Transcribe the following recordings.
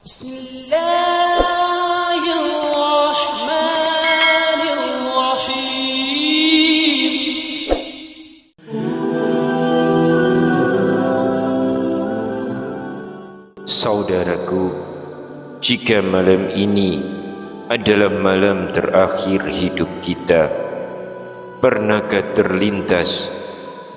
Bismillahirrahmanirrahim. Saudaraku, jika malam ini adalah malam terakhir hidup kita, pernahkah terlintas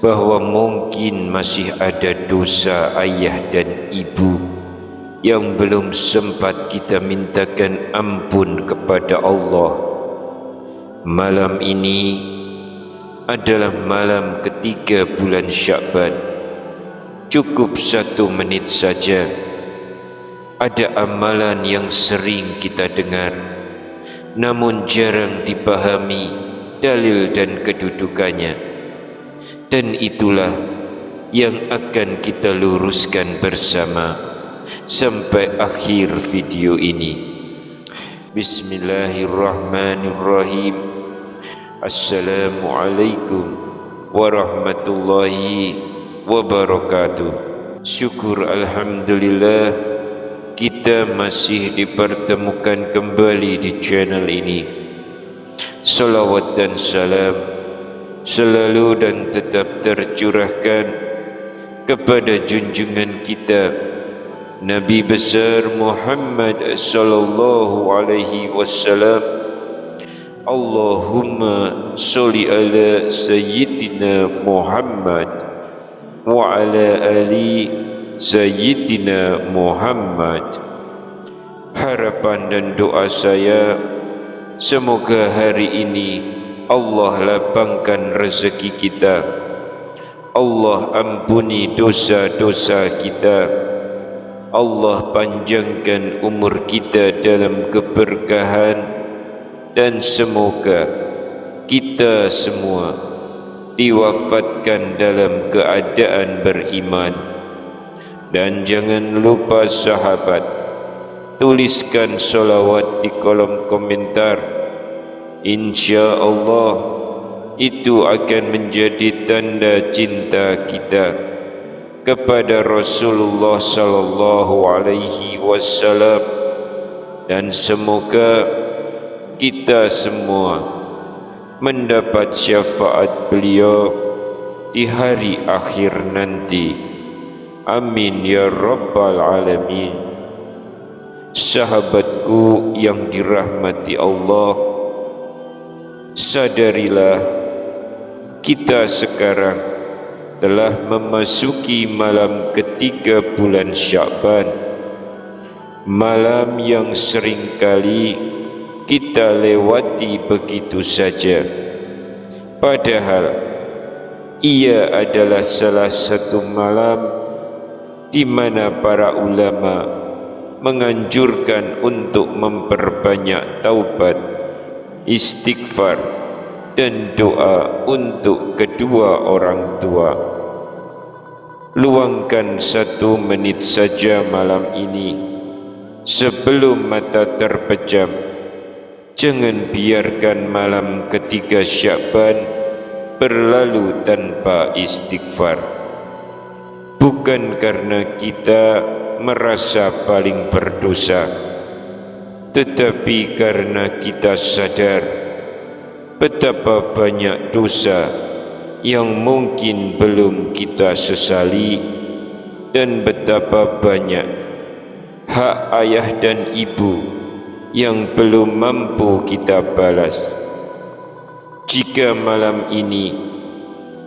bahwa mungkin masih ada dosa ayah dan ibu yang belum sempat kita mintakan ampun kepada Allah? Malam ini adalah malam ketiga bulan Syakban. Cukup 1 menit saja. Ada amalan yang sering kita dengar, namun jarang dipahami dalil dan kedudukannya. Dan itulah yang akan kita luruskan bersama sampai akhir video ini. Bismillahirrahmanirrahim. Assalamualaikum warahmatullahi wabarakatuh. Syukur alhamdulillah kita masih dipertemukan kembali di channel ini. Salawat dan salam selalu dan tetap tercurahkan kepada junjungan kita Nabi besar Muhammad sallallahu alaihi wasallam. Allahumma sholli ala sayyidina Muhammad wa ala ali Sayyidina Muhammad. Harapan dan doa saya, semoga hari ini Allah lapangkan rezeki kita, Allah ampuni dosa-dosa kita, Allah panjangkan umur kita dalam keberkahan, dan semoga kita semua diwafatkan dalam keadaan beriman. Dan jangan lupa sahabat, tuliskan salawat di kolom komentar. Insya Allah itu akan menjadi tanda cinta kita kepada Rasulullah sallallahu alaihi wasallam. Dan semoga kita semua mendapat syafaat beliau di hari akhir nanti. Amin ya rabbal alamin. Sahabatku yang dirahmati Allah, sadarilah kita sekarang telah memasuki malam ketiga bulan Syakban, malam yang seringkali kita lewati begitu saja, padahal ia adalah salah satu malam di mana para ulama menganjurkan untuk memperbanyak taubat, istighfar, dan doa untuk kedua orang tua. Luangkan 1 menit saja malam ini sebelum mata terpejam. Jangan biarkan malam ketiga Syakban berlalu tanpa istighfar. Bukan karena kita merasa paling berdosa, tetapi karena kita sadar betapa banyak dosa yang mungkin belum kita sesali, dan betapa banyak hak ayah dan ibu yang belum mampu kita balas. Jika malam ini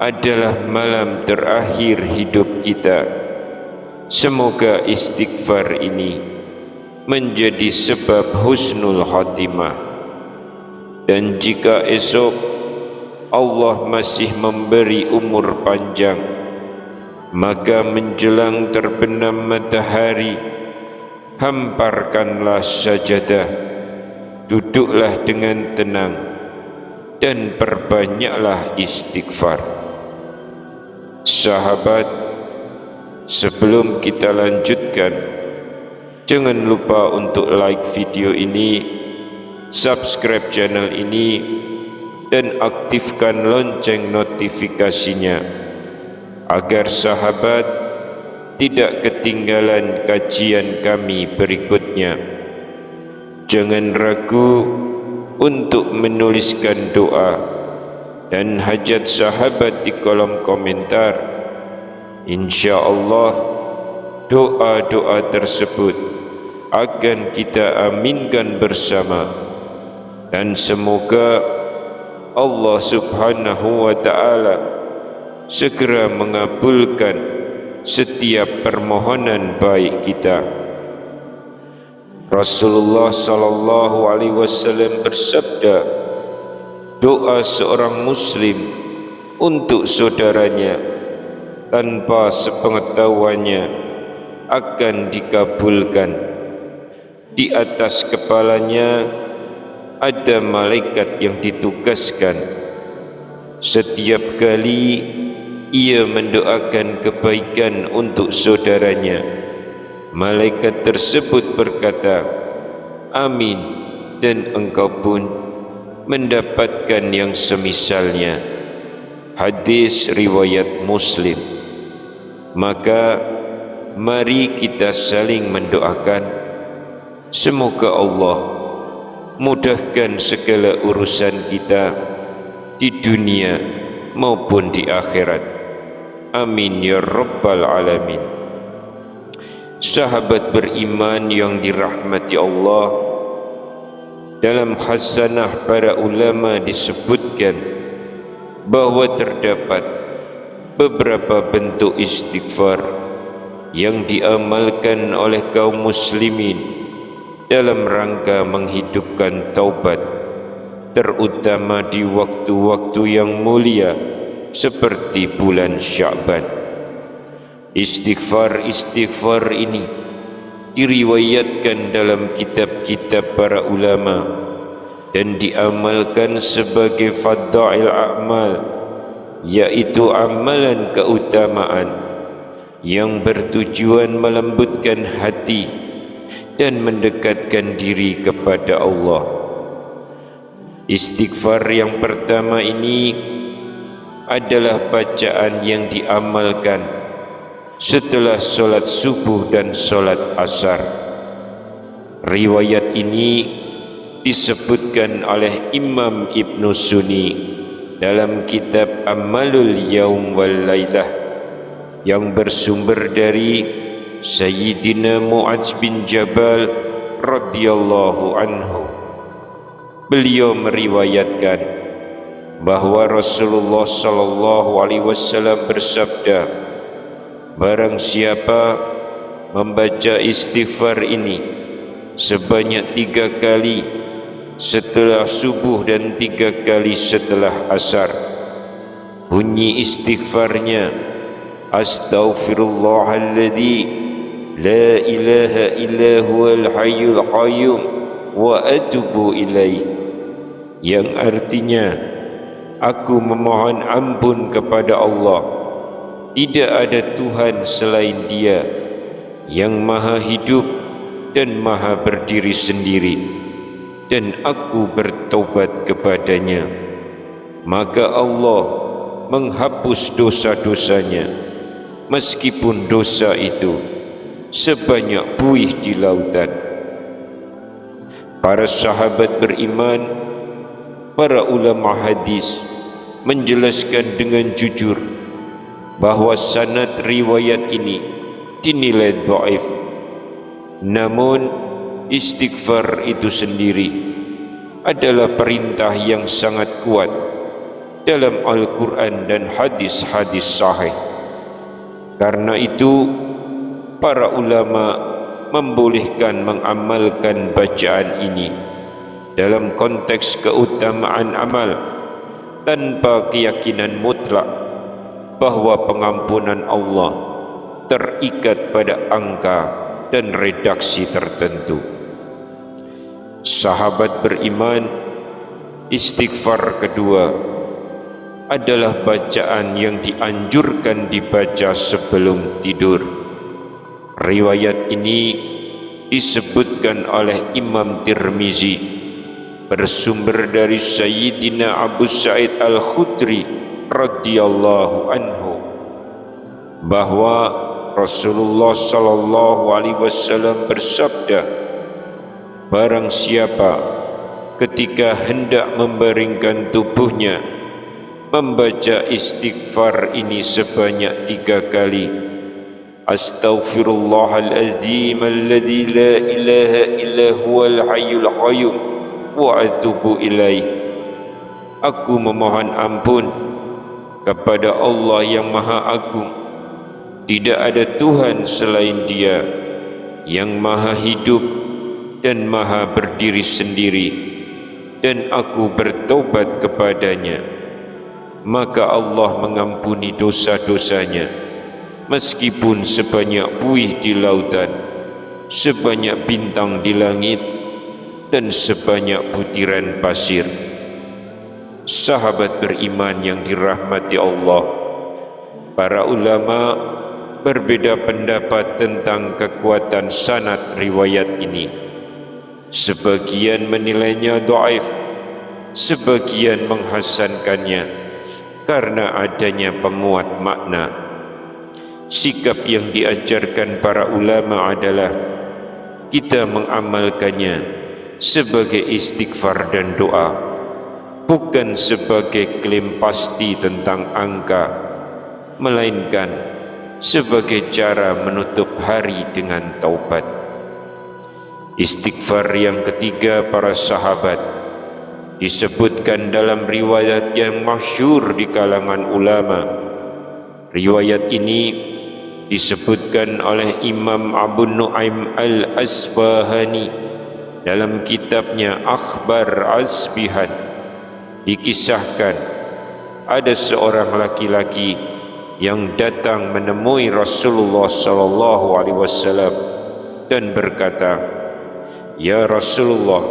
adalah malam terakhir hidup kita, semoga istighfar ini menjadi sebab husnul khatimah. Dan jika esok Allah masih memberi umur panjang, maka menjelang terbenam matahari, hamparkanlah sajadah, duduklah dengan tenang, dan perbanyaklah istighfar. Sahabat, sebelum kita lanjutkan, jangan lupa untuk like video ini, subscribe channel ini, dan aktifkan lonceng notifikasinya agar sahabat tidak ketinggalan kajian kami berikutnya. Jangan ragu untuk menuliskan doa dan hajat sahabat di kolom komentar. InsyaAllah doa-doa tersebut akan kita aminkan bersama, dan semoga Allah Subhanahu wa ta'ala segera mengabulkan setiap permohonan baik kita. Rasulullah sallallahu alaihi wasallam bersabda, doa seorang muslim untuk saudaranya tanpa sepengetahuannya akan dikabulkan. Di atas kepalanya ada malaikat yang ditugaskan. Setiap kali ia mendoakan kebaikan untuk saudaranya, malaikat tersebut berkata, amin, dan engkau pun mendapatkan yang semisalnya. Hadis riwayat Muslim. Maka mari kita saling mendoakan, semoga Allah mudahkan segala urusan kita di dunia maupun di akhirat. Amin ya rabbal alamin. Sahabat beriman yang dirahmati Allah, dalam hasanah para ulama disebutkan bahwa terdapat beberapa bentuk istighfar yang diamalkan oleh kaum muslimin dalam rangka menghidupkan taubat, terutama di waktu-waktu yang mulia seperti bulan Sya'ban. Istighfar ini diriwayatkan dalam kitab-kitab para ulama dan diamalkan sebagai fadha'il a'mal, yaitu amalan keutamaan yang bertujuan melembutkan hati dan mendekatkan diri kepada Allah. Istighfar yang pertama ini adalah bacaan yang diamalkan setelah solat subuh dan solat asar. Riwayat ini disebutkan oleh Imam Ibn Sunni dalam kitab Amalul Yaum wal Lailah yang bersumber dari Sayyidina Mu'adz bin Jabal radhiyallahu anhu. Beliau meriwayatkan bahwa Rasulullah sallallahu alaihi wasallam bersabda, barang siapa membaca istighfar ini sebanyak 3 kali setelah subuh dan 3 kali setelah asar, bunyi istighfarnya, astaghfirullahalladzi la ilaha illa huwal hayyul qayyum wa atubu ilaih, yang artinya, aku memohon ampun kepada Allah, tidak ada Tuhan selain Dia yang maha hidup dan maha berdiri sendiri, dan aku bertaubat kepadanya. Maka Allah menghapus dosa-dosanya, meskipun dosa itu sebanyak buih di lautan. Para sahabat beriman, para ulama hadis menjelaskan dengan jujur bahwa sanad riwayat ini dinilai dhaif. Namun istighfar itu sendiri adalah perintah yang sangat kuat dalam Al-Quran dan hadis-hadis sahih. Karena itu para ulama membolehkan mengamalkan bacaan ini dalam konteks keutamaan amal tanpa keyakinan mutlak bahwa pengampunan Allah terikat pada angka dan redaksi tertentu. Sahabat beriman, istighfar kedua adalah bacaan yang dianjurkan dibaca sebelum tidur. Riwayat ini disebutkan oleh Imam Tirmizi bersumber dari Sayyidina Abu Sa'id Al-Khudri radhiyallahu anhu bahwa Rasulullah sallallahu alaihi wasallam bersabda, barang siapa ketika hendak membaringkan tubuhnya membaca istighfar ini sebanyak 3 kali, astaghfirullahalazim alladzi la ilaha illa huwal hayyul qayyum wa atubu ilaih. Aku memohon ampun kepada Allah yang Maha Agung, tidak ada Tuhan selain Dia, yang Maha Hidup dan Maha berdiri sendiri, dan aku bertobat kepadanya. Maka Allah mengampuni dosa-dosanya, meskipun sebanyak buih di lautan, sebanyak bintang di langit, dan sebanyak butiran pasir. Sahabat beriman yang dirahmati Allah, para ulama berbeda pendapat tentang kekuatan sanad riwayat ini. Sebagian menilainya dhaif, sebagian menghasankannya karena adanya penguat makna. Sikap yang diajarkan para ulama adalah kita mengamalkannya sebagai istighfar dan doa, bukan sebagai klaim pasti tentang angka, melainkan sebagai cara menutup hari dengan taubat. Istighfar yang ketiga para sahabat disebutkan dalam riwayat yang masyhur di kalangan ulama. Riwayat ini disebutkan oleh Imam Abu Nu'aim Al-Asbahani dalam kitabnya Akhbar Asbihan. Dikisahkan ada seorang laki-laki yang datang menemui Rasulullah sallallahu alaihi wasallam dan berkata, "Ya Rasulullah,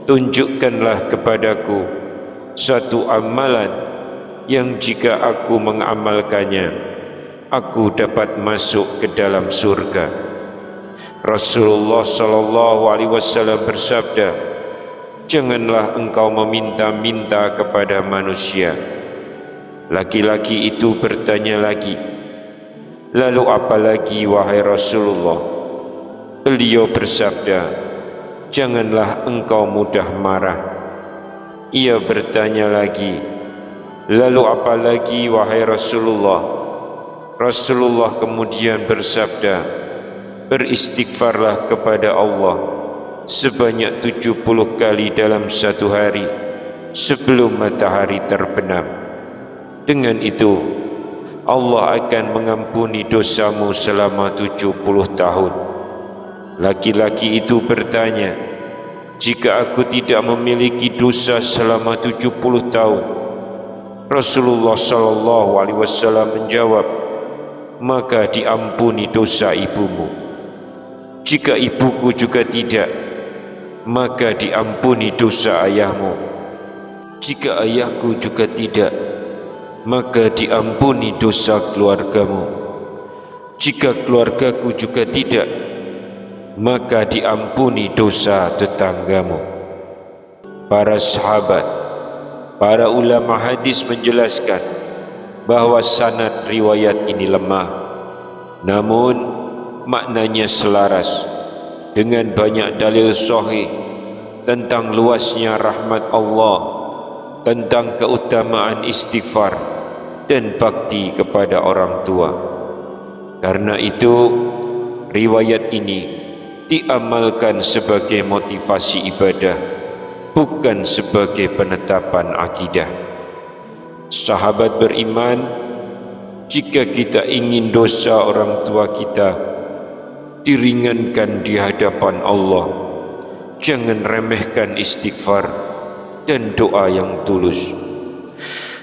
tunjukkanlah kepadaku satu amalan yang jika aku mengamalkannya, aku dapat masuk ke dalam surga." Rasulullah sallallahu alaihi wasallam bersabda, "Janganlah engkau meminta-minta kepada manusia." Laki-laki itu bertanya lagi, "Lalu apa lagi wahai Rasulullah?" Beliau bersabda, "Janganlah engkau mudah marah." Ia bertanya lagi, "Lalu apa lagi wahai Rasulullah?" Rasulullah kemudian bersabda, "Beristighfarlah kepada Allah sebanyak 70 kali dalam satu hari sebelum matahari terbenam. Dengan itu Allah akan mengampuni dosamu selama 70 tahun. Laki-laki itu bertanya, "Jika aku tidak memiliki dosa selama 70 tahun?" Rasulullah sallallahu alaihi wasallam menjawab, "Maka diampuni dosa ibumu. Jika ibuku juga tidak, maka diampuni dosa ayahmu. Jika ayahku juga tidak, maka diampuni dosa keluargamu. Jika keluargaku juga tidak, maka diampuni dosa tetanggamu." Para sahabat, para ulama hadis menjelaskan bahwa sanad riwayat ini lemah, namun maknanya selaras dengan banyak dalil sahih tentang luasnya rahmat Allah, tentang keutamaan istighfar dan bakti kepada orang tua. Karena itu, riwayat ini diamalkan sebagai motivasi ibadah, bukan sebagai penetapan akidah. Sahabat beriman, jika kita ingin dosa orang tua kita diringankan di hadapan Allah, jangan remehkan istighfar dan doa yang tulus.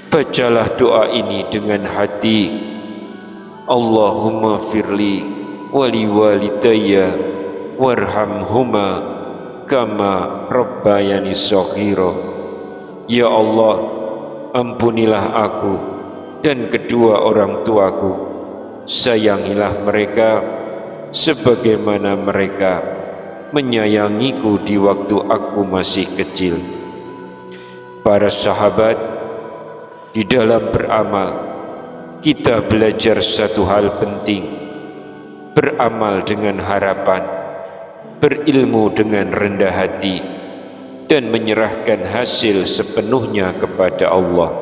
Bacalah doa ini dengan hati. Allahumma firli wali walidayya warhamhuma kama rabbayani shaghira. Ya Allah, ampunilah aku dan kedua orang tuaku, sayangilah mereka sebagaimana mereka menyayangiku di waktu aku masih kecil. Para sahabat, di dalam beramal kita belajar satu hal penting, beramal dengan harapan, berilmu dengan rendah hati, dan menyerahkan hasil sepenuhnya kepada Allah.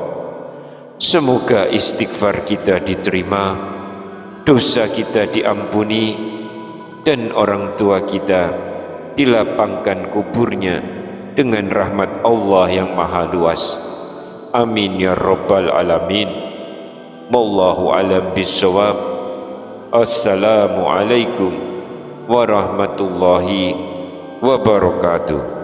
Semoga istighfar kita diterima, dosa kita diampuni, dan orang tua kita dilapangkan kuburnya dengan rahmat Allah yang maha luas. Amin ya rabbal alamin. Wallahu alam bissawab. Assalamualaikum warahmatullahi wabarakatuh.